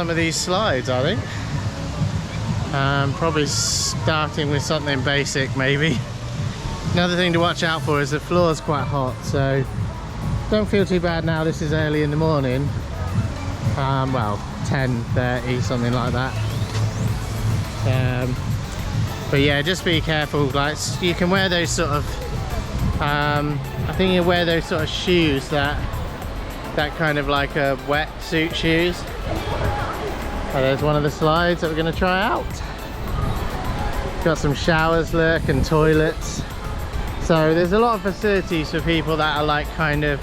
some of these slides, I think. Probably starting with something basic, maybe. Another thing to watch out for is the floor's quite hot, so don't feel too bad now. This is early in the morning. Well, 10:30, something like that. But yeah, just be careful. Like, you can wear those sort of I think you wear those sort of shoes that kind of like a wetsuit shoes. Oh, there's one of the slides that we're going to try out. Got some showers, look, and toilets. So there's a lot of facilities for people that are like kind of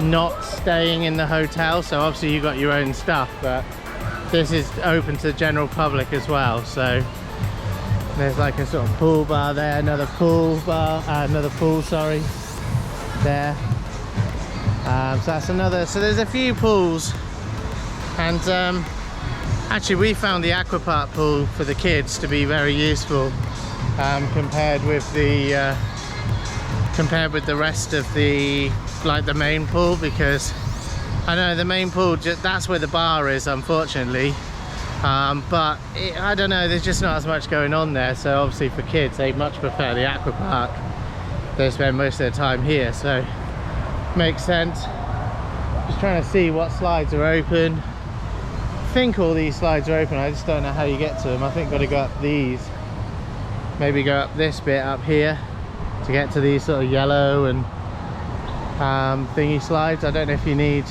not staying in the hotel. So obviously you got your own stuff, but this is open to the general public as well. So there's like a sort of pool bar there, another pool bar, another pool, sorry, there. So that's another, so there's a few pools. And actually we found the Aqua Park pool for the kids to be very useful compared with the rest of the, like the main pool, because I know the main pool, that's where the bar is, unfortunately. But I don't know, there's just not as much going on there. So obviously for kids, they much prefer the Aqua Park. They spend most of their time here, so makes sense. Just trying to see what slides are open. I think all these slides are open, I just don't know how you get to them. I think got to go up these, maybe go up this bit up here to get to these sort of yellow and thingy slides. I don't know if you need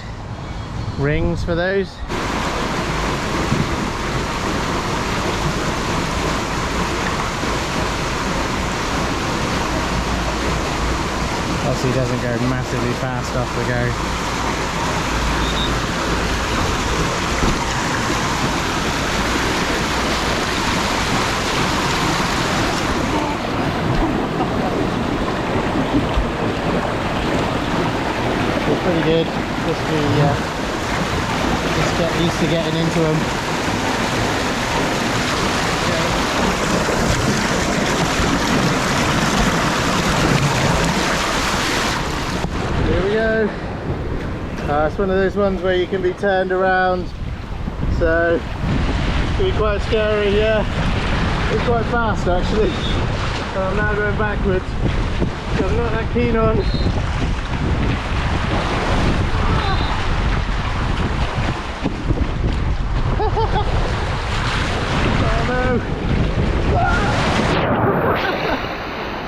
rings for those. Obviously it doesn't go massively fast off the go. Pretty good. Just get used to getting into them. Here we go. It's one of those ones where you can be turned around, so it can be quite scary. Yeah, it's quite fast actually. So I'm now going backwards, so I'm not that keen on.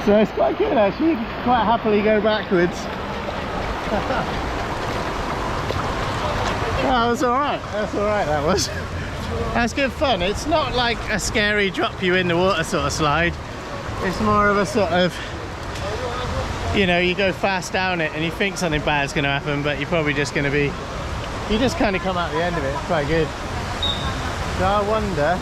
So it's quite good actually, you can quite happily go backwards. Oh, that's alright, that was. That's good fun. It's not like a scary drop you in the water sort of slide. It's more of a sort of, you know, you go fast down it and you think something bad's going to happen, but you're probably just going to be, you just kind of come out the end of it. It's quite good. So I wonder,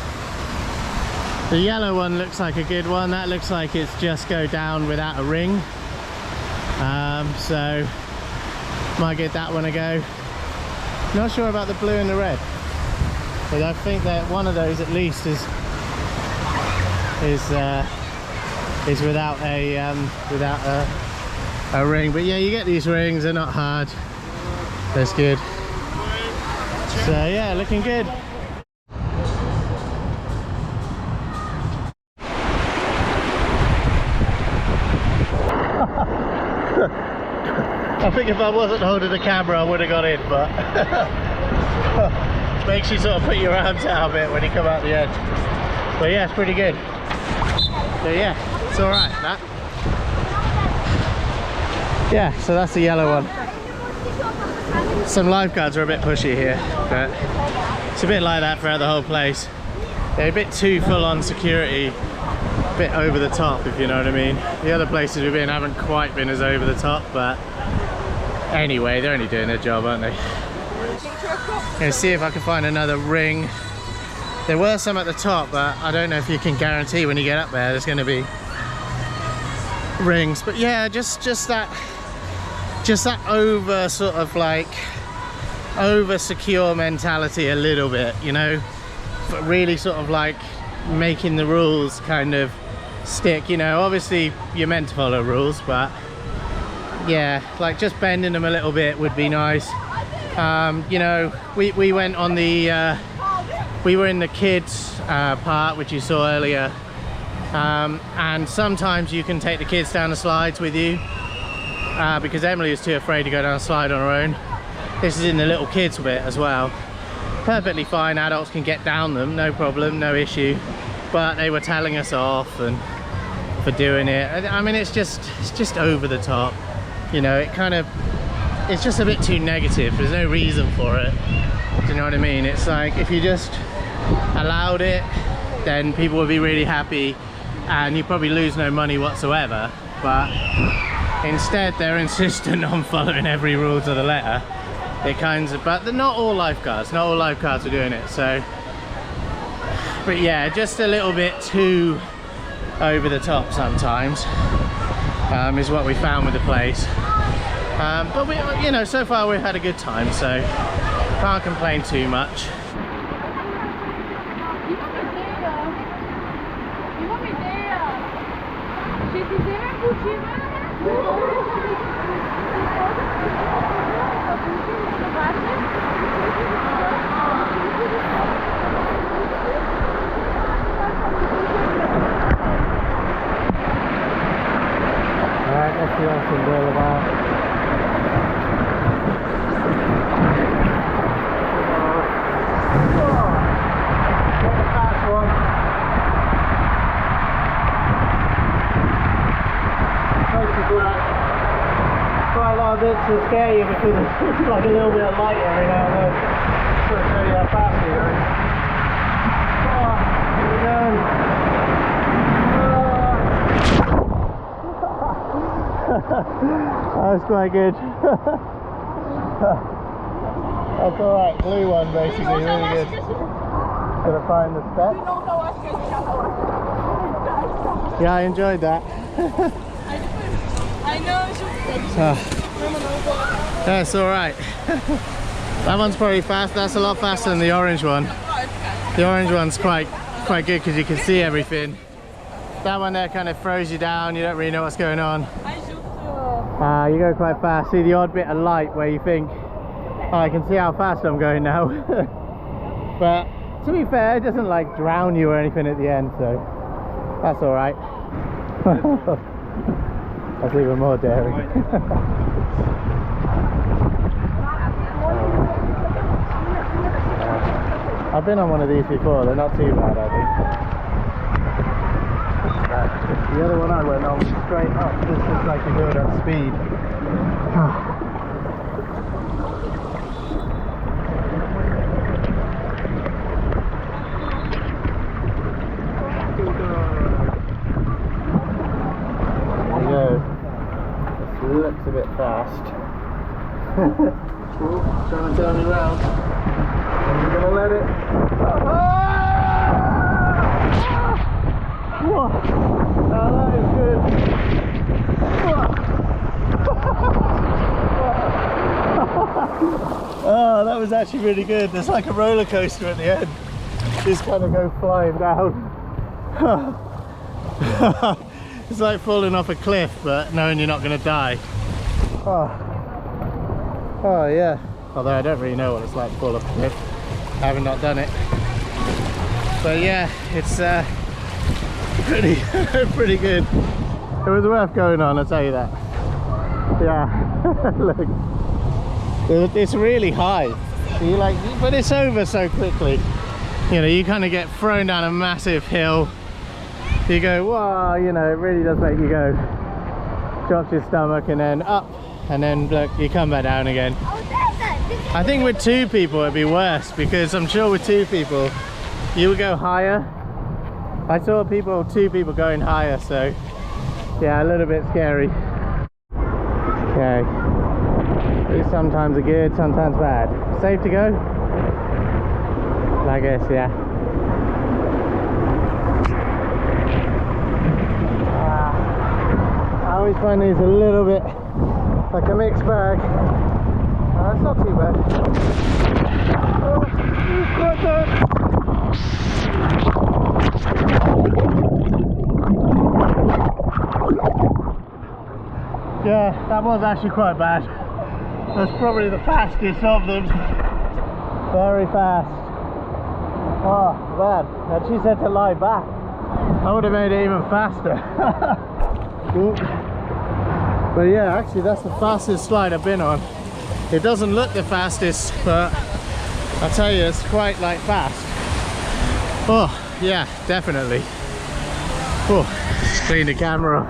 the yellow one looks like a good one. That looks like it's just go down without a ring. So might give that one a go. Not sure about the blue and the red, but I think that one of those at least is without a ring. But yeah, you get these rings, they're not hard. That's good. So yeah, looking good. I think if I wasn't holding the camera I would have got in, but makes you sort of put your arms out a bit when you come out the end. But yeah, it's pretty good. So yeah, it's alright, that. Yeah, so that's the yellow one. Some lifeguards are a bit pushy here, but it's a bit like that throughout the whole place. They're a bit too full on security, a bit over the top, if you know what I mean. The other places we've been haven't quite been as over the top, but anyway, they're only doing their job, aren't they? I'm gonna see if I can find another ring. There were some at the top, but I don't know if you can guarantee when you get up there there's going to be rings. But yeah, just that over sort of like over secure mentality a little bit, you know, but really sort of like making the rules kind of stick, you know. Obviously you're meant to follow rules, but yeah, like just bending them a little bit would be nice. You know, we went on the we were in the kids part, which you saw earlier, and sometimes you can take the kids down the slides with you because Emily was too afraid to go down a slide on her own. This is in the little kids bit as well. Perfectly fine, adults can get down them, no problem, no issue, but they were telling us off and for doing it. I mean, it's just over the top, you know. It's just a bit too negative. There's no reason for it. Do you know what I mean? It's like if you just allowed it, then people would be really happy and you probably lose no money whatsoever. But instead they're insistent on following every rule to the letter. But not all lifeguards are doing it. So, but yeah, just a little bit too over the top sometimes is what we found with the place. But we, you know, so far we've had a good time, so can't complain too much. Alright, let's see what it's all about. Quite a lot of bits will scare you because it's like a little bit of light every now and then. Just to show you how fast you're going. Oh, here we go. That was quite good. That's alright, blue one basically, really good. Gonna find the steps. Yeah, I enjoyed that. That's alright. That one's probably fast. That's a lot faster than the orange one. The orange one's quite good because you can see everything. That one there kind of throws you down. You don't really know what's going on. You go quite fast. See the odd bit of light where you think, oh, I can see how fast I'm going now. But to be fair, it doesn't like drown you or anything at the end, so that's alright. That's even more daring. I've been on one of these before, they're not too bad, I think. The other one I went on straight up, this is like you build up speed. Looks a bit fast. Trying to turn me around. I'm gonna let it. Whoa. Oh, that is good. Oh, that was actually really good. There's like a roller coaster at the end. Just kind of go flying down. It's like falling off a cliff, but knowing you're not going to die. Oh yeah. Although I don't really know what it's like to fall off a cliff. I haven't not done it. But yeah, it's pretty good. It was worth going on, I'll tell you that. Yeah. Look, it's really high. You like, but it's over so quickly. You know, you kind of get thrown down a massive hill. You go, wow, you know, it really does make you go. Drops your stomach and then up, and then look, you come back down again. I think with two people it'd be worse, because I'm sure with two people you would go higher. I saw two people going higher, so yeah, a little bit scary. Okay, these sometimes are good, sometimes bad. Safe to go? I guess, yeah. I always find these a little bit like a mixed bag. It's not too bad. Yeah, that was actually quite bad. That's probably the fastest of them. Very fast. Oh man, and she said to lie back. I would have made it even faster. But yeah, actually that's the fastest slide I've been on. It doesn't look the fastest, but I tell you, it's quite like fast. Oh yeah, definitely. Oh, clean the camera off.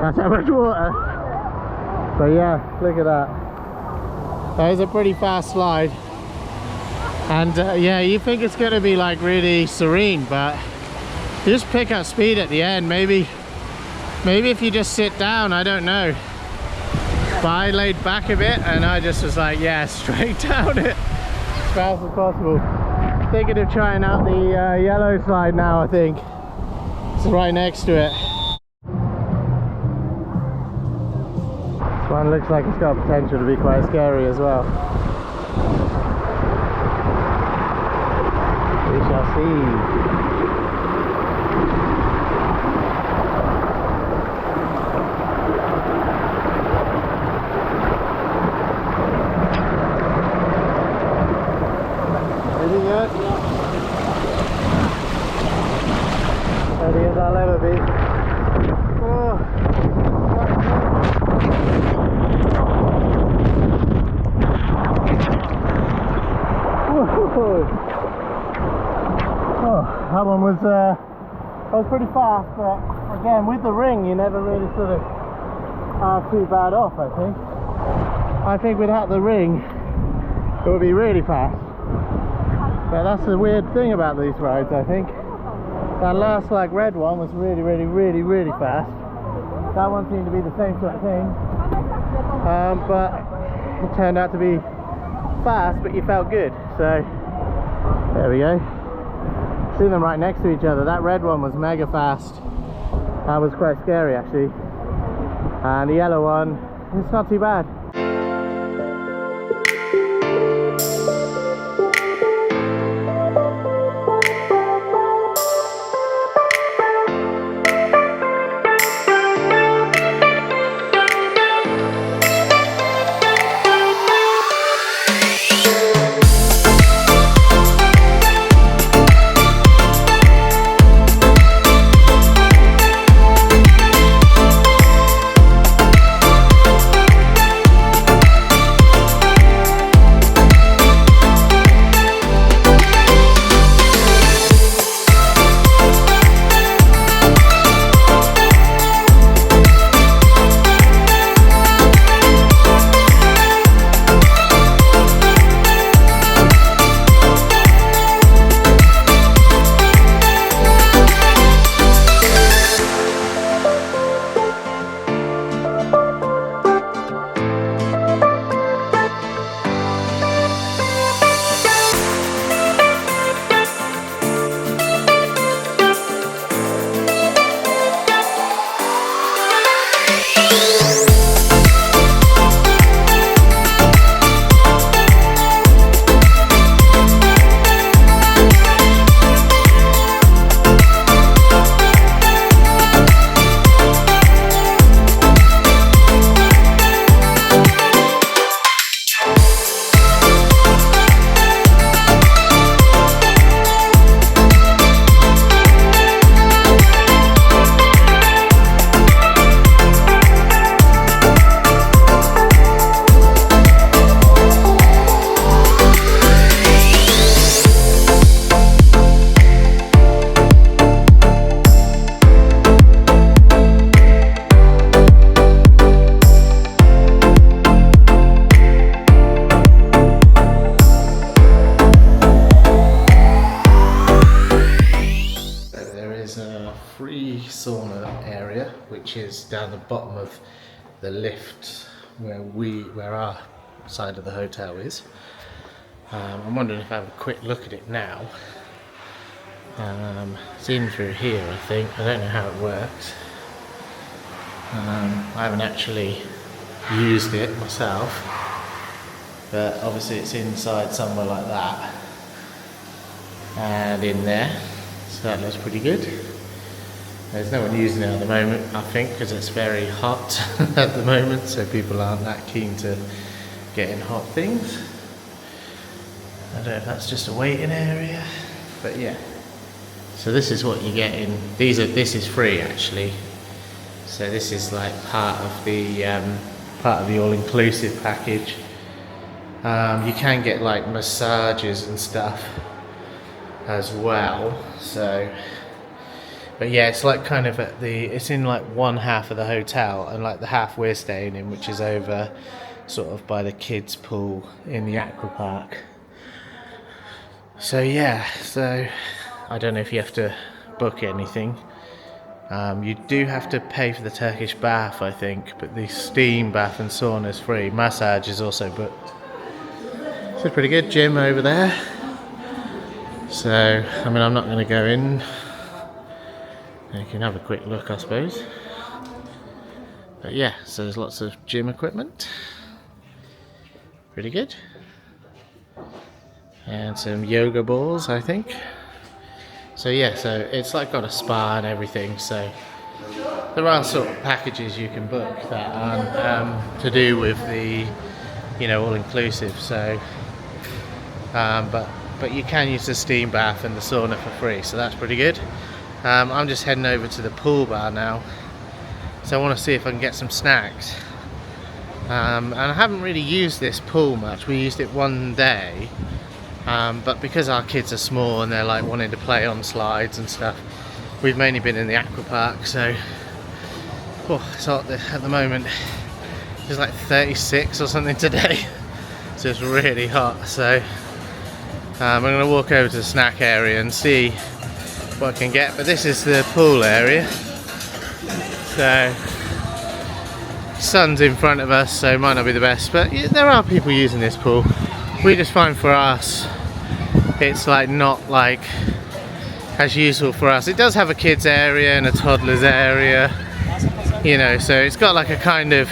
That's how much water. But yeah, look at that. That was a pretty fast slide. And yeah, you think it's going to be like really serene, but you just pick up speed at the end. Maybe if you just sit down, I don't know. But I laid back a bit and I just was like, yeah, straight down it as fast as possible. Thinking of trying out the yellow slide now, I think. It's right next to it. This one looks like it's got potential to be quite scary as well. We shall see. Ready yet? Ready as I'll ever be. Oh. Oh, that one was pretty fast, but again with the ring you never really sort of are too bad off. I think without the ring it would be really fast. But that's the weird thing about these rides, I think. That last like red one was really fast. That one seemed to be the same sort of thing. But it turned out to be fast, but you felt good. So there we go. See them right next to each other. That red one was mega fast. That was quite scary actually. And the yellow one, it's not too bad. Which is down the bottom of the lift where our side of the hotel is. I'm wondering if I have a quick look at it now. It's in through here, I think. I don't know how it works. I haven't actually used it myself, but obviously it's inside somewhere like that and in there, so that looks pretty good. There's no one using it at the moment, I think, because it's very hot at the moment, so people aren't that keen to get in hot things. I don't know if that's just a waiting area. But yeah, so this is what you get in, this is free actually. So this is like part of the all-inclusive package. You can get like massages and stuff as well. So, but yeah, it's like kind of it's in like one half of the hotel, and like the half we're staying in, which is over sort of by the kids pool in the aqua park. So yeah, so I don't know if you have to book anything. You do have to pay for the Turkish bath, I think, but the steam bath and sauna is free. Massage is also booked. So pretty good. Gym over there. So, I mean, I'm not going to go in. You can have a quick look, I suppose. But yeah, so there's lots of gym equipment. Pretty good. And some yoga balls, I think. So yeah, so it's like got a spa and everything. So there are sort of packages you can book that aren't to do with the, you know, all-inclusive. So, but you can use the steam bath and the sauna for free. So that's pretty good. I'm just heading over to the pool bar now. So I want to see if I can get some snacks. And I haven't really used this pool much. We used it one day. But because our kids are small and they're like wanting to play on slides and stuff, we've mainly been in the aqua park. So it's hot at the moment. It's like 36 or something today, so it's really hot. So I'm going to walk over to the snack area and see what I can get. But this is the pool area. So sun's in front of us, so it might not be the best, but yeah, there are people using this pool. We just find for us it's like not like as useful for us. It does have a kids area and a toddlers area, you know, so it's got like a kind of,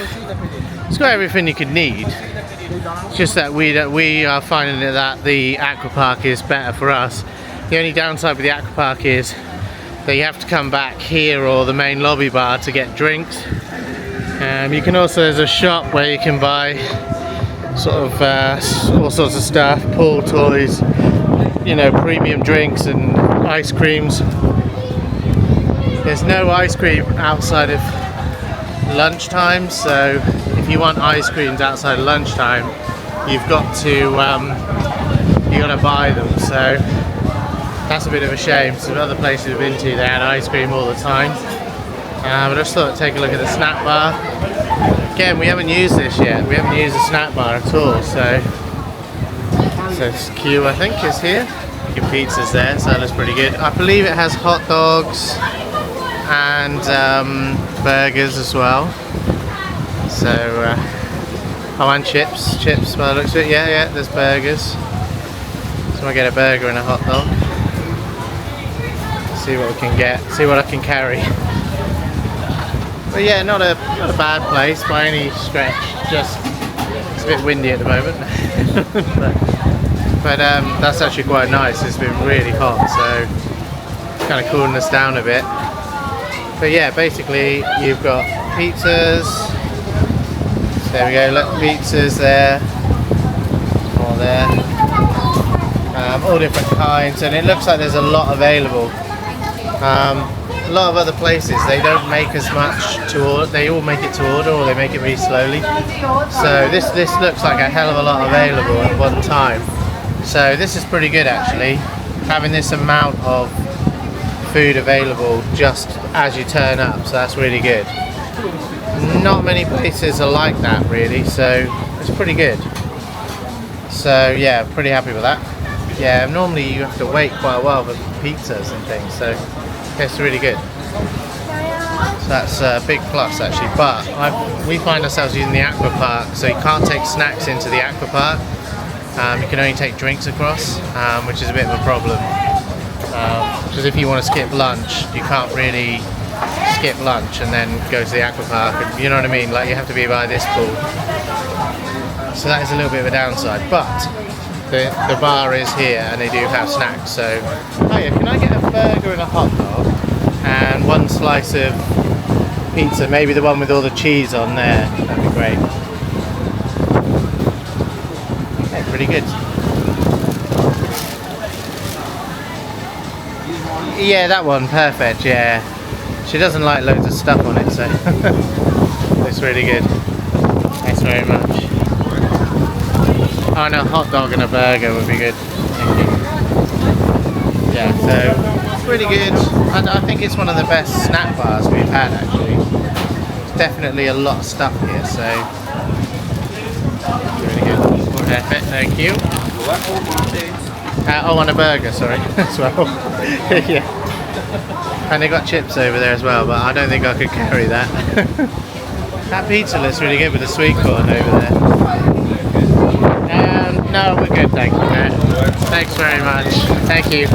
it's got everything you could need. It's just that we are finding that the aqua park is better for us. The only downside with the aqua park is that you have to come back here or the main lobby bar to get drinks. You can also, there's a shop where you can buy sort of all sorts of stuff, pool toys, you know, premium drinks and ice creams. There's no ice cream outside of lunchtime, so if you want ice creams outside of lunchtime, you've got to buy them. So that's a bit of a shame. Some other places we've been to, they had ice cream all the time. But I just thought I'd take a look at the snack bar. Again, we haven't used this yet. We haven't used the snack bar at all. So Q, I think, is here. Your pizza's there, so that looks pretty good. I believe it has hot dogs and burgers as well. So, oh, and chips by the looks of it. Yeah, there's burgers. So I'll get a burger and a hot dog. See what we can get. See what I can carry. But yeah, not a bad place by any stretch. Just it's a bit windy at the moment, but that's actually quite nice. It's been really hot, so it's kind of cooling us down a bit. But yeah, basically you've got pizzas. So there we go. Look, pizzas there, all there, all different kinds, and it looks like there's a lot available. A lot of other places, they don't make as much to order. They all make it to order, or they make it really slowly. So this looks like a hell of a lot available at one time. So this is pretty good actually, having this amount of food available just as you turn up. So that's really good. Not many places are like that really, so it's pretty good. So yeah, pretty happy with that. Yeah, normally you have to wait quite a while for pizzas and things, so it's really good. So that's a big plus actually, but we find ourselves using the aqua park, so you can't take snacks into the aqua park. You can only take drinks across, which is a bit of a problem. Because if you want to skip lunch, you can't really skip lunch and then go to the aqua park, and, you know what I mean? Like you have to be by this pool. So that is a little bit of a downside, but the bar is here and they do have snacks. So, oh yeah, can I get a burger and a hot dog and one slice of pizza, maybe the one with all the cheese on there? That'd be great. Okay, pretty good. Yeah, that one, perfect, yeah. She doesn't like loads of stuff on it, so it's really good. Thanks very much. Oh, and a hot dog and a burger would be good. Thank you. Yeah, so it's really good. I think it's one of the best snack bars we've had, actually. There's definitely a lot of stuff here, so really good. Perfect, thank you. Oh, and a burger, sorry, as well. Yeah. And they got chips over there as well, but I don't think I could carry that. That pizza looks really good with the sweet corn over there. No, we're good, thank you, Matt. Thanks very much. Thank you.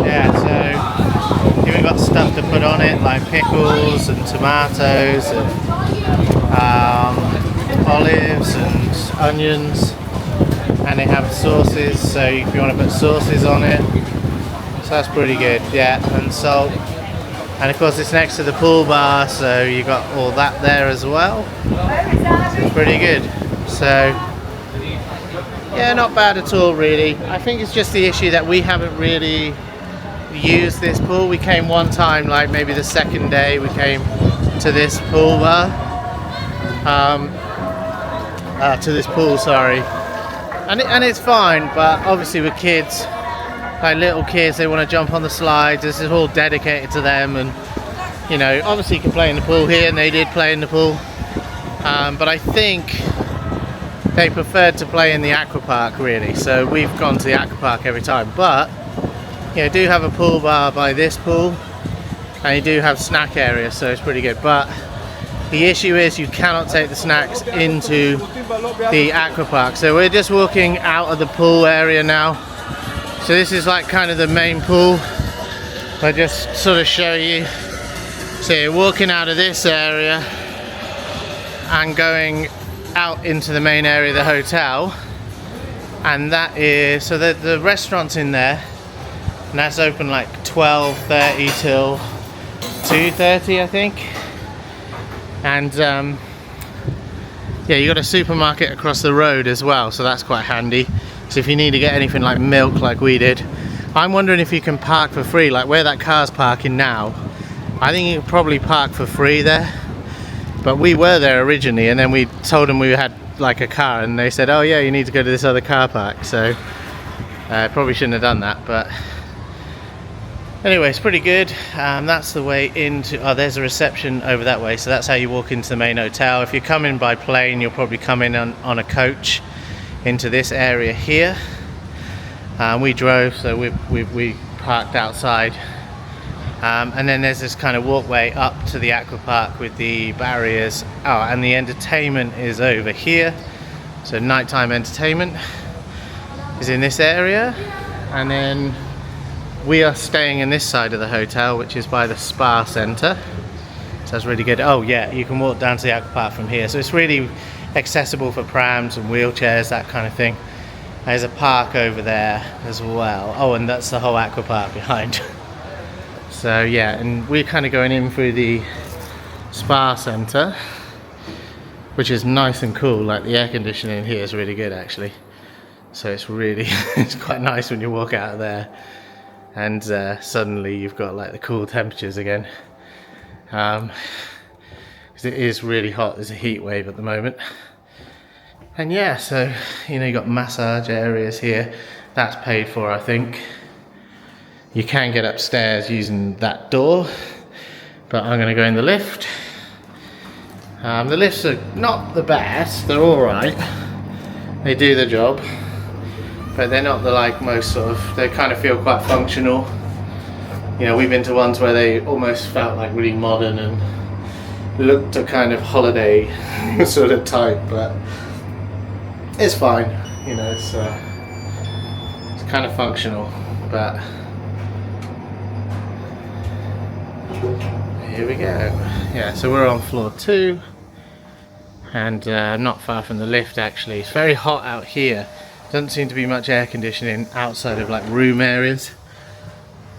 Yeah, so here we've got stuff to put on it, like pickles and tomatoes and olives and onions. And they have sauces, so if you want to put sauces on it. So that's pretty good, yeah, and salt. And of course it's next to the pool bar, so you got all that there as well. So it's pretty good. So yeah, not bad at all really. I think it's just the issue that we haven't really used this pool. We came one time, like maybe the second day we came to this pool bar. To this pool, sorry. And it's fine, but obviously with kids, like little kids, they want to jump on the slides. This is all dedicated to them, and you know, obviously you can play in the pool here, and they did play in the pool. But I think they preferred to play in the aqua park really, so we've gone to the aqua park every time. But you do have a pool bar by this pool, and you do have snack areas, so it's pretty good. But the issue is you cannot take the snacks into the aqua park. So we're just walking out of the pool area now. So this is like kind of the main pool. I'll just sort of show you. So you're walking out of this area and going out into the main area of the hotel. And that is, so the restaurant's in there. And that's open like 12:30 till 2:30, I think. And yeah, you got a supermarket across the road as well, so that's quite handy. So if you need to get anything like milk like we did, I'm wondering if you can park for free, like where that car's parking now. I think you can probably park for free there. But we were there originally, and then we told them we had like a car, and they said, oh yeah, you need to go to this other car park. So probably shouldn't have done that, but anyway, it's pretty good. That's the way into, oh, there's a reception over that way, so that's how you walk into the main hotel. If you're coming by plane, you'll probably come in on a coach into this area here. We drove, so we parked outside. And then there's this kind of walkway up to the aqua park with the barriers. Oh, and the entertainment is over here. So nighttime entertainment is in this area. And then we are staying in this side of the hotel, which is by the spa centre. So that's really good. Oh yeah, you can walk down to the aqua park from here. So it's really accessible for prams and wheelchairs, that kind of thing. There's a park over there as well. Oh, and that's the whole aqua park behind. So yeah, and we're kind of going in through the spa centre, which is nice and cool. Like the air conditioning here is really good actually. So it's really, it's quite nice when you walk out of there. And suddenly you've got like the cool temperatures again, because it is really hot. There's a heat wave at the moment. And yeah, so you know, you got massage areas here. That's paid for, I think. You can get upstairs using that door, but I'm going to go in the lift. The lifts are not the best. They're all right. They do the job. But they're not the like most sort of, they kind of feel quite functional. You know, we've been to ones where they almost felt like really modern and looked a kind of holiday sort of type, but it's fine. You know, it's kind of functional, but here we go. Yeah, so we're on floor 2 and not far from the lift actually. It's very hot out here. Doesn't seem to be much air conditioning outside of like room areas.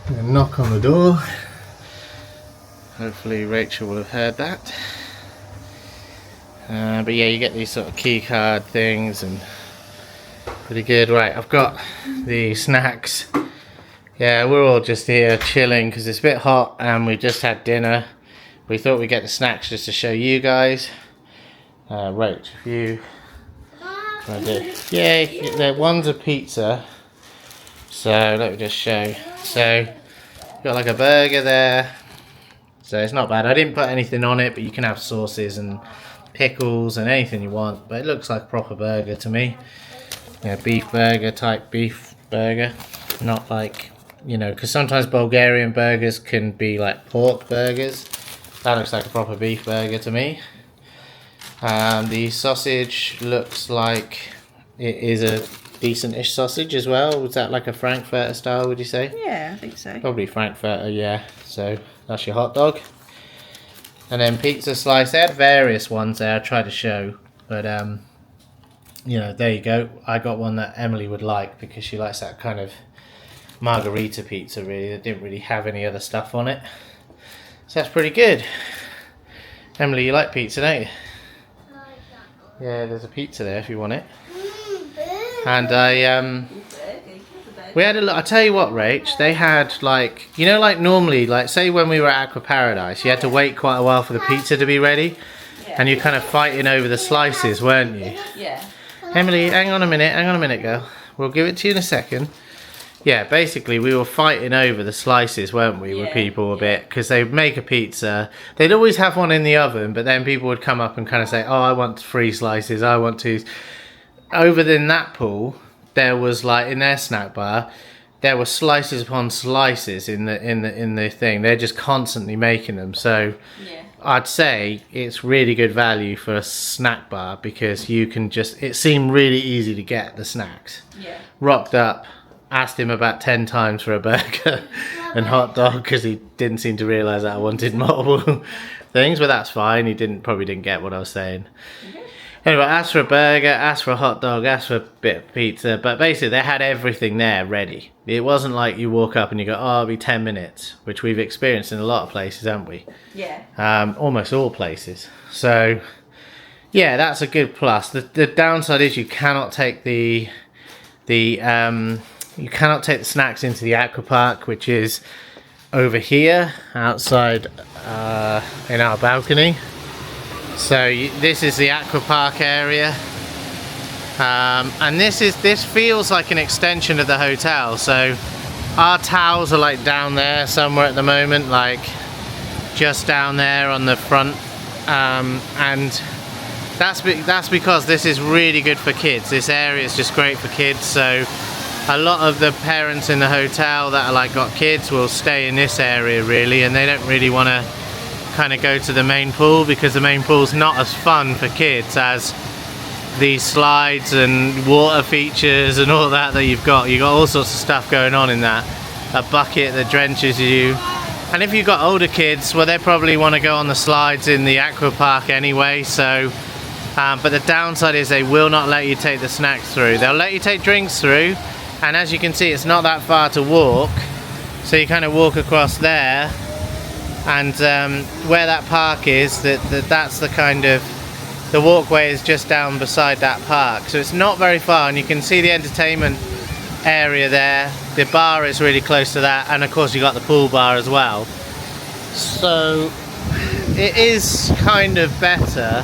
I'm gonna knock on the door. Hopefully Rachel will have heard that. But yeah, you get these sort of key card things and pretty good. Right, I've got the snacks Yeah, we're all just here chilling because it's a bit hot and we just had dinner. We thought we'd get the snacks just to show you guys. Right, if you want to do, yeah, one's a pizza. So let me just show. So got like a burger there. So it's not bad. I didn't put anything on it, but you can have sauces and pickles and anything you want. But it looks like a proper burger to me. Yeah, beef burger type beef burger, not like, you know, because sometimes Bulgarian burgers can be like pork burgers. That looks like a proper beef burger to me. The sausage looks like it is a decent-ish sausage as well. Was that like a Frankfurter style, would you say? Yeah, I think so. Probably Frankfurter, yeah. So that's your hot dog. And then pizza slice. They had various ones there I tried to show, but you know, there you go. I got one that Emily would like because she likes that kind of margarita pizza, really. They didn't really have any other stuff on it. So that's pretty good. Emily, you like pizza, don't you? Yeah, there's a pizza there if you want it. And we had a look. I tell you what, Rach, they had like, you know, like normally, like say when we were at Aqua Paradise, you had to wait quite a while for the pizza to be ready. Yeah. And you're kind of fighting over the slices, weren't you? Yeah. Emily, hang on a minute, girl. We'll give it to you in a second. Yeah, basically we were fighting over the slices, weren't we, with people a bit, because they'd make a pizza. They'd always have one in the oven, but then people would come up and kind of say, oh, I want 3 slices, I want 2. Over in that pool, there was like, in their snack bar, there were slices upon slices in the thing. They're just constantly making them. So I'd say it's really good value for a snack bar because you can just, it seemed really easy to get the snacks. Yeah. Rocked up. Asked him about 10 times for a burger and hot dog because he didn't seem to realise that I wanted multiple things, but that's fine. He probably didn't get what I was saying. Anyway, asked for a burger, asked for a hot dog, asked for a bit of pizza, but basically they had everything there ready. It wasn't like you walk up and you go, oh, it'll be 10 minutes, which we've experienced in a lot of places, haven't we? Yeah. Almost all places. So, yeah, that's a good plus. The downside is you cannot take the snacks into the aqua park, which is over here outside in our balcony. So this is the aqua park area, and this feels like an extension of the hotel. So our towels are like down there somewhere at the moment, like just down there on the front, and that's because this is really good for kids. This area is just great for kids. So a lot of the parents in the hotel that are like got kids will stay in this area really, and they don't really want to kind of go to the main pool because the main pool's not as fun for kids as these slides and water features and all that you've got. You've got all sorts of stuff going on in that. A bucket that drenches you. And if you've got older kids, well, they probably want to go on the slides in the aqua park anyway, so but the downside is they will not let you take the snacks through. They'll let you take drinks through, and as you can see, it's not that far to walk, so you kind of walk across there, and where that park is, that's the kind of, the walkway is just down beside that park, so it's not very far, and you can see the entertainment area there. The bar is really close to that, and of course you got the pool bar as well. So it is kind of better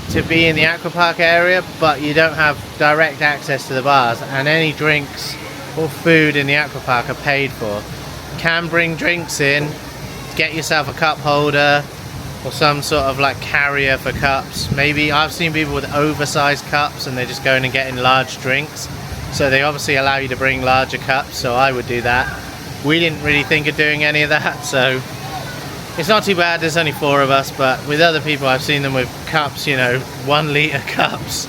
to be in the aqua park area, but you don't have direct access to the bars, and any drinks or food in the aqua park are paid for. You can bring drinks in, get yourself a cup holder or some sort of like carrier for cups. Maybe I've seen people with oversized cups and they're just going and getting large drinks, so they obviously allow you to bring larger cups, so I would do that. We didn't really think of doing any of that, so it's not too bad. There's only 4 of us, but with other people I've seen them with cups, you know, 1 litre cups,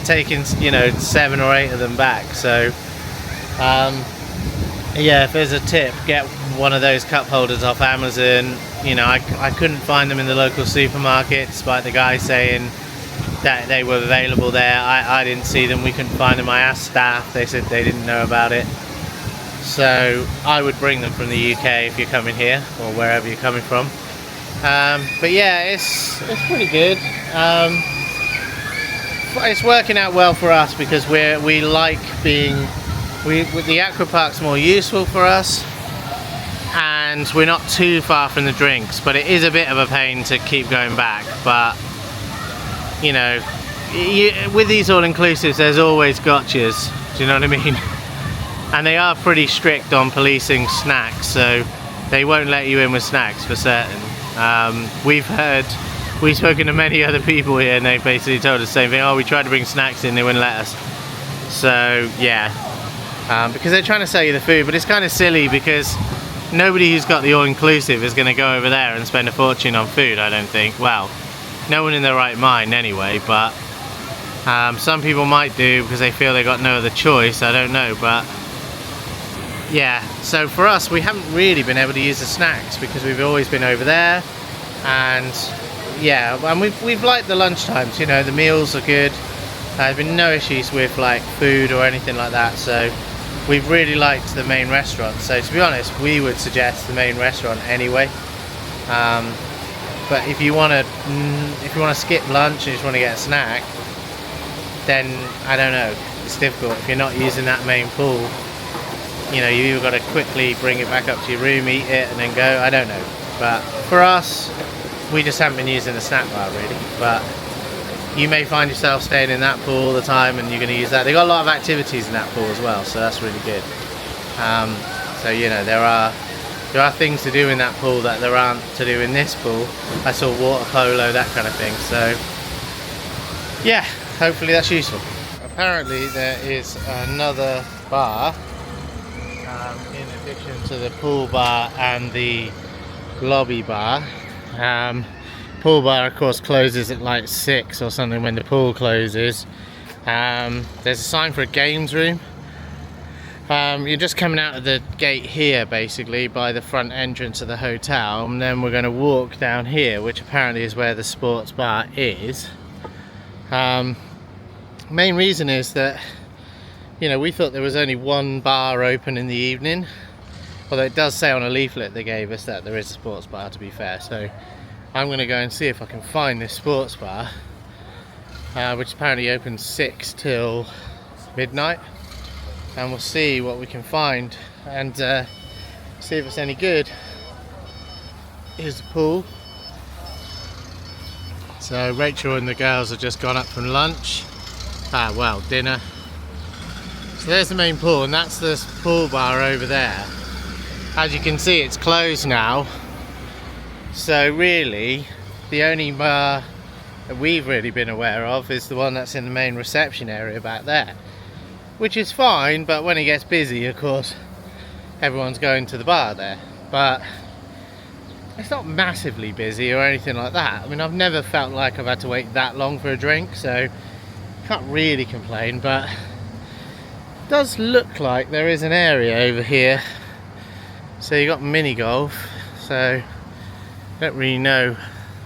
taking, you know, 7 or 8 of them back. So yeah, if there's a tip, get one of those cup holders off Amazon. You know, I couldn't find them in the local supermarket, despite the guy saying that they were available there. I didn't see them, we couldn't find them. I asked staff, they said they didn't know about it. So I would bring them from the UK if you're coming here, or wherever you're coming from. But yeah, it's pretty good. It's working out well for us because we like being the aqua park's more useful for us, and we're not too far from the drinks, but it is a bit of a pain to keep going back. But you know, with these all-inclusives there's always gotchas, do you know what I mean? And they are pretty strict on policing snacks, so they won't let you in with snacks for certain. We've spoken to many other people here and they basically told us the same thing. Oh, we tried to bring snacks in, they wouldn't let us. So yeah, because they're trying to sell you the food, but it's kind of silly because nobody who's got the all-inclusive is going to go over there and spend a fortune on food, I don't think. Well, no one in their right mind anyway, but some people might do because they feel they got no other choice, I don't know. But yeah, so for us, we haven't really been able to use the snacks because we've always been over there. And yeah, and we've liked the lunch times, you know, the meals are good. There's been no issues with like food or anything like that, so we've really liked the main restaurant. So to be honest, we would suggest the main restaurant anyway. But if you want to skip lunch and you just want to get a snack, then I don't know, it's difficult. If you're not using that main pool, you know, you've either got to quickly bring it back up to your room, eat it and then go, I don't know. But for us, we just haven't been using the snack bar really. But you may find yourself staying in that pool all the time and you're going to use that. They've got a lot of activities in that pool as well, so that's really good. So you know, there are things to do in that pool that there aren't to do in this pool. I saw water polo, that kind of thing. So yeah, hopefully that's useful. Apparently there is another bar in addition to the pool bar and the lobby bar. Pool bar of course closes at like 6 or something when the pool closes. There's a sign for a games room. You're just coming out of the gate here basically by the front entrance of the hotel, and then we're going to walk down here, which apparently is where the sports bar is. Main reason is that, you know, we thought there was only one bar open in the evening, although it does say on a leaflet they gave us that there is a sports bar, to be fair. So I'm going to go and see if I can find this sports bar, which apparently opens 6 till midnight, and we'll see what we can find and see if it's any good. Here's the pool. So Rachel and the girls have just gone up from lunch. Well, dinner. So there's the main pool, and that's the pool bar over there. As you can see, it's closed now. So really, the only bar that we've really been aware of is the one that's in the main reception area back there, which is fine, but when it gets busy, of course, everyone's going to the bar there. But it's not massively busy or anything like that. I mean, I've never felt like I've had to wait that long for a drink, so can't really complain. But it does look like there is an area over here. So you got mini golf, so I don't really know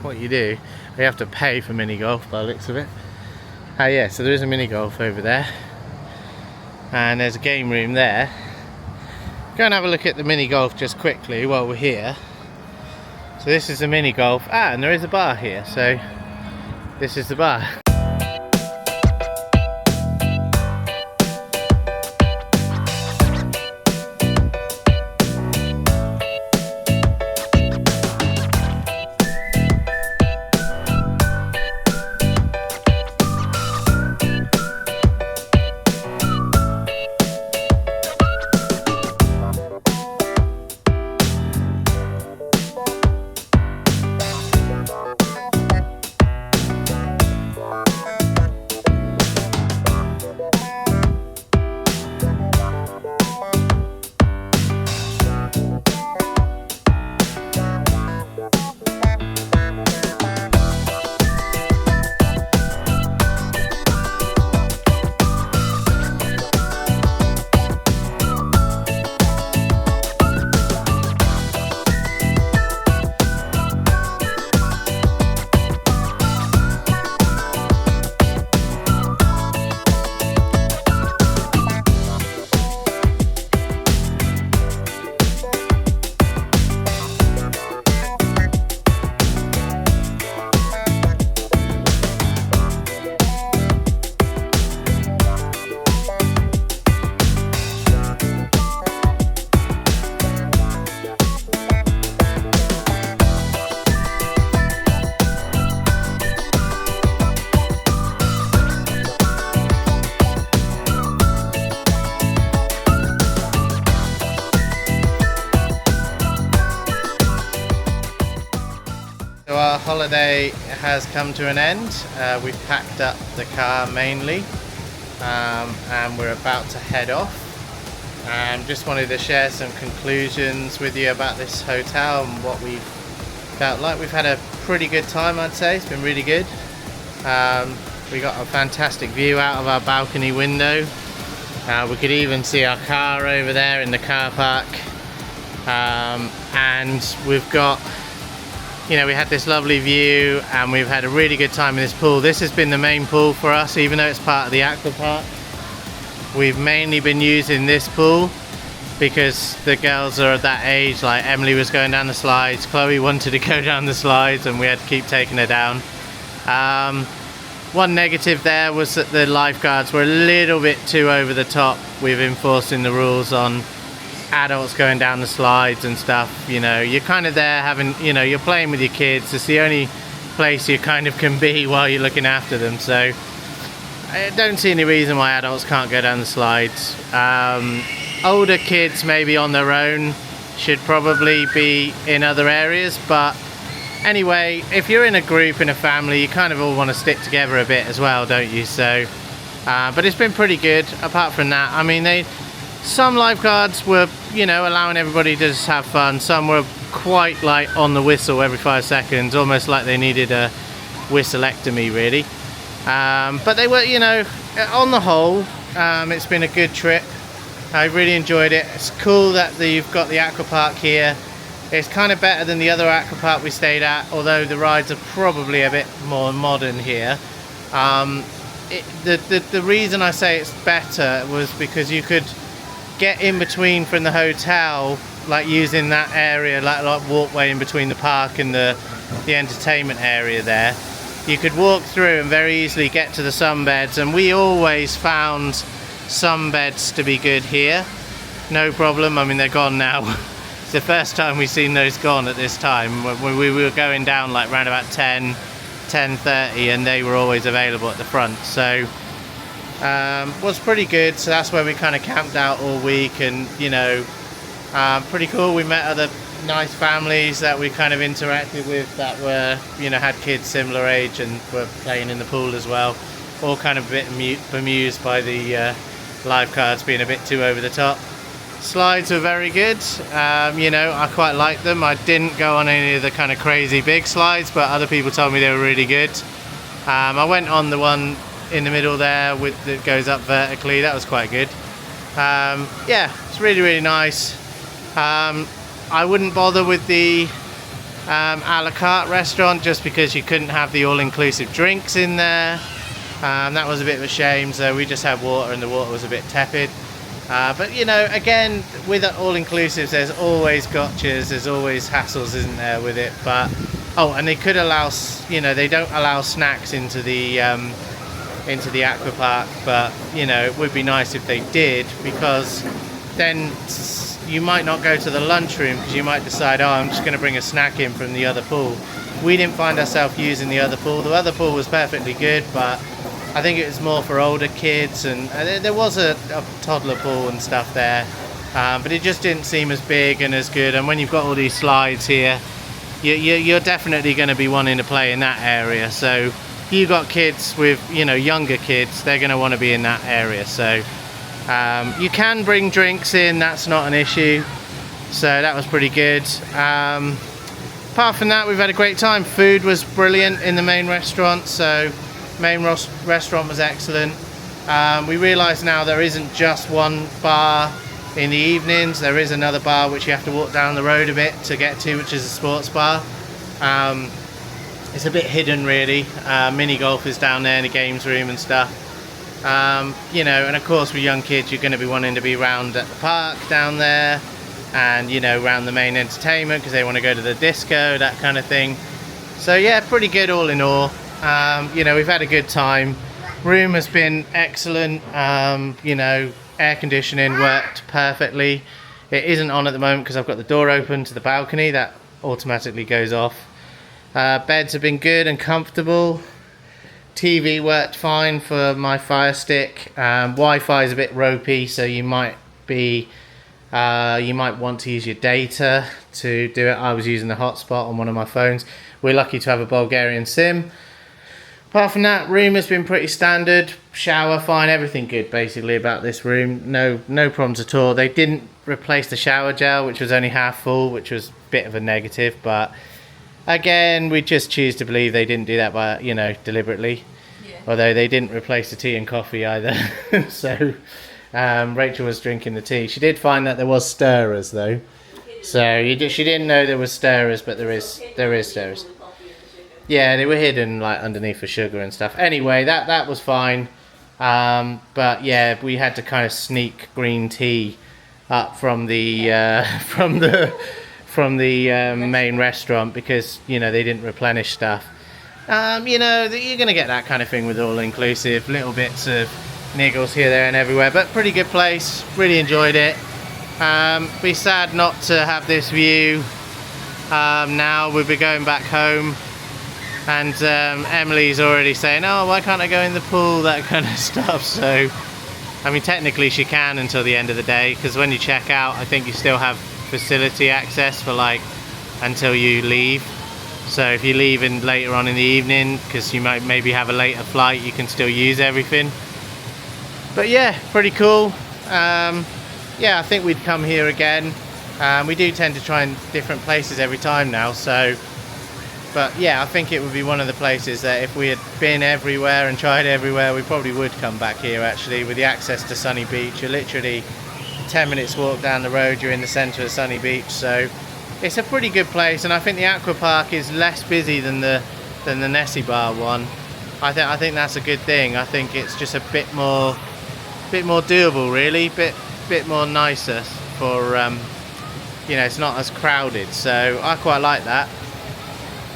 what you do. You have to pay for mini golf by the looks of it. Yeah, so there is a mini golf over there, and there's a game room there. Go and have a look at the mini golf just quickly while we're here. So this is the mini golf, and there is a bar here, so this is the bar. our holiday has come to an end. We've packed up the car mainly, and we're about to head off. Just wanted to share some conclusions with you about this hotel and what we've felt like. We've had a pretty good time, I'd say. It's been really good. We got a fantastic view out of our balcony window. We could even see our car over there in the car park. And we've got, you know, we had this lovely view and we've had a really good time in this pool. This has been the main pool for us, even though it's part of the aqua park. We've mainly been using this pool because the girls are at that age. Like Emily was going down the slides, Chloe wanted to go down the slides, and we had to keep taking her down. One negative there was that the lifeguards were a little bit too over the top with enforcing the rules on adults going down the slides and stuff. You know, you're kind of there having, you know, you're playing with your kids. It's the only place you kind of can be while you're looking after them. So I don't see any reason why adults can't go down the slides. Older kids maybe on their own should probably be in other areas, but anyway, if you're in a group, in a family, you kind of all want to stick together a bit as well, don't you? So but it's been pretty good. Apart from that, I mean, some lifeguards were, you know, allowing everybody to just have fun. Some were quite like on the whistle every 5 seconds, almost like they needed a whistlectomy really. But they were, you know, on the whole, it's been a good trip. I really enjoyed it. It's cool that you've got the aqua park here. It's kind of better than the other aqua park we stayed at, although the rides are probably a bit more modern here. The reason I say it's better was because you could get in between from the hotel, like using that area, like walkway in between the park and the entertainment area there. You could walk through and very easily get to the sunbeds, and we always found sunbeds to be good here. No problem. I mean, they're gone now. It's the first time we've seen those gone at this time. When we were going down like around about 10:30, and they were always available at the front. So was pretty good. So that's where we kind of camped out all week, and you know, pretty cool. We met other nice families that we kind of interacted with that were, you know, had kids similar age and were playing in the pool as well. All kind of a bit bemused by the lifeguards being a bit too over the top. Slides were very good. You know, I quite liked them. I didn't go on any of the kind of crazy big slides, but other people told me they were really good. I went on the one in the middle there that goes up vertically. That was quite good. Yeah, it's really nice. I wouldn't bother with the a la carte restaurant just because you couldn't have the all-inclusive drinks in there. That was a bit of a shame, so we just had water, and the water was a bit tepid. But you know, again, with all-inclusives, there's always gotchas, there's always hassles, isn't there, with it? But oh, and they could allow, you know, they don't allow snacks into the aqua park, but you know, it would be nice if they did, because then you might not go to the lunchroom because you might decide, oh, I'm just going to bring a snack in from the other pool. We didn't find ourselves using the other pool. The other pool was perfectly good, but I think it was more for older kids, and there was a toddler pool and stuff there, but it just didn't seem as big and as good. And when you've got all these slides here, you're definitely going to be wanting to play in that area. So if you've got kids with, you know, younger kids, they're going to want to be in that area. So you can bring drinks in, that's not an issue. So that was pretty good. Apart from that, we've had a great time. Food was brilliant in the main restaurant, so main restaurant was excellent. We realise now there isn't just one bar in the evenings. There is another bar which you have to walk down the road a bit to get to, which is a sports bar. It's a bit hidden really. Mini golf is down there in the games room and stuff. You know, and of course with young kids you're going to be wanting to be round at the park down there, and you know, around the main entertainment because they want to go to the disco, that kind of thing. So yeah, pretty good all in all. You know, we've had a good time. Room has been excellent. You know, air conditioning worked perfectly. It isn't on at the moment because I've got the door open to the balcony. That automatically goes off. Beds have been good and comfortable. TV worked fine for my Fire Stick. Wi-Fi is a bit ropey, so you might be You might want to use your data to do it. I was using the hotspot on one of my phones. We're lucky to have a Bulgarian SIM. Apart from that, room has been pretty standard. Shower fine, everything good basically about this room. No problems at all. They didn't replace the shower gel, which was only half full, which was a bit of a negative, but again, we just choose to believe they didn't do that by, you know, deliberately. Yeah. Although they didn't replace the tea and coffee either. So Rachel was drinking the tea. She did find that there was stirrers though. So she didn't know there was stirrers, but there is stirrers. Yeah, they were hidden like underneath the sugar and stuff. Anyway, that was fine. But yeah, we had to kind of sneak green tea up from the main restaurant because, you know, they didn't replenish stuff. You know, you're gonna get that kind of thing with all inclusive, little bits of niggles here, there and everywhere, but pretty good place. Really enjoyed it. Be sad not to have this view. Now we'll be going back home. And Emily's already saying, oh, why can't I go in the pool, that kind of stuff. So, I mean, technically she can until the end of the day, because when you check out, I think you still have facility access for like until you leave. So if you leave in later on in the evening, because you might maybe have a later flight, you can still use everything. But yeah, pretty cool. Yeah, I think we'd come here again. We do tend to try in different places every time now, so. But yeah, I think it would be one of the places that if we had been everywhere and tried everywhere, we probably would come back here actually, with the access to Sunny Beach. You're literally 10 minutes walk down the road, you're in the centre of Sunny Beach, so it's a pretty good place. And I think the Aqua Park is less busy than the Nessie Bar one. I think that's a good thing. I think it's just a bit more doable really, bit more nicer for you know, it's not as crowded, so I quite like that.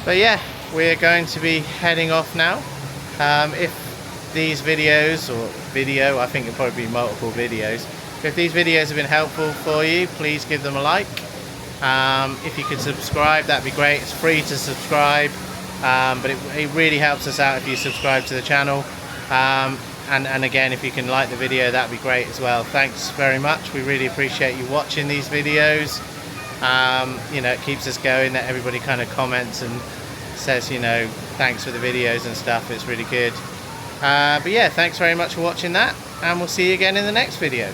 But yeah, we're going to be heading off now. If these videos, or video, I think it'll probably be multiple videos. If these videos have been helpful for you, please give them a like. If you could subscribe, that'd be great. It's free to subscribe, but it really helps us out if you subscribe to the channel. And again, if you can like the video, that'd be great as well. Thanks very much. We really appreciate you watching these videos. You know, it keeps us going that everybody kind of comments and says, you know, thanks for the videos and stuff. It's really good. But yeah, thanks very much for watching that, and we'll see you again in the next video.